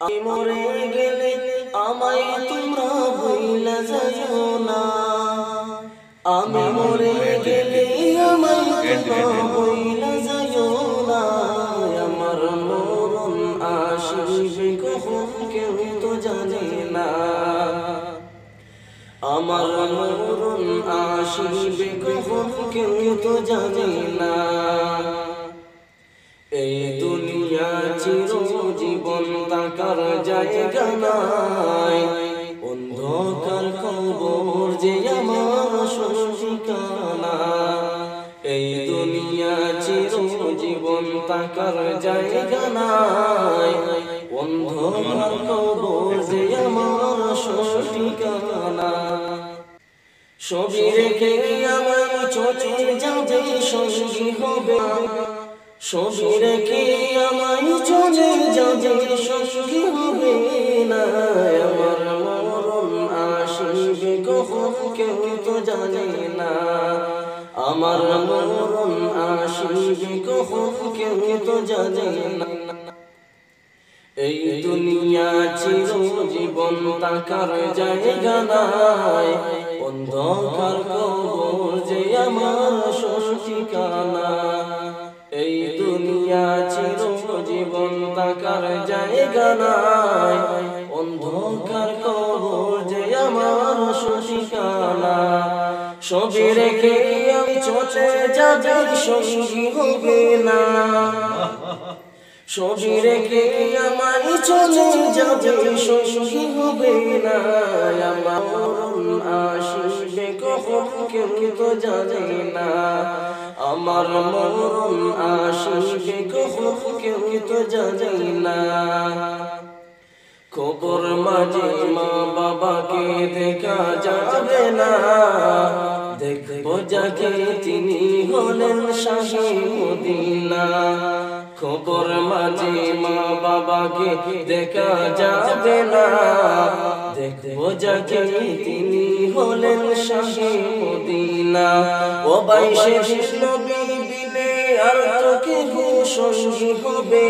আমি মরে গেলে আমায় তোমরা ভুইলা যাইও না। আমি মরে গেলে আমায় তোমরা ভুইলা যাইও না। আমার মরণ আসিবে কখন কেউ তো জানে না। আমার মরণ আসিবে কখন কেউ তো জানে না। এই দুনিয়া চিরজীবন থাকার জায়গা নাই। অন্ধকার কবর যে আমার ঠিকানা। এই দুনিয়া চিরজীবন থাকার জায়গা নাই। অন্ধকার কবর যে আমার ঠিকানা। সবই রেখে আমার চলে যাবে সঙ্গী হবে। সবই রেখে আমায় চলে যাবে সঙ্গী হবে না। আমার মরণ আসিবে কখন কেউ তো জানে না। আমার মরণ আসিবে কখন কেউ তো জানে না। এই দুনিয়া চিরজীবন থাকার জায়গা নাই। অন্ধকার কবর যে আমার ঠিকানা। এই দুনিয়া চিরজীবন থাকার জায়গা নাই। অন্ধকার কবর যে আমার ঠিকানা। সবই রেখে আমি চলে যাবে সঙ্গী হবে না। সবই রেখে আমায় চলে যাবে সঙ্গী হবে না। আমার মরণ আসিবে কখন কেউ তো জানে না। আমার মরণ আসিবে কখন কেউ তো জানে না। কবর মাঝে মা বাবাকে দেখা যাবে না। দেখবো যাকে তিনি হলেন শাহে মদিনা। কবর মাঝে মা বাবাকে দেখা যাবে না। দেখবো যাকে তিনি হলেন শাহে মদিনা। ও ভাই শেষ নবী দিবে আর তো কেউ সঙ্গী হবে।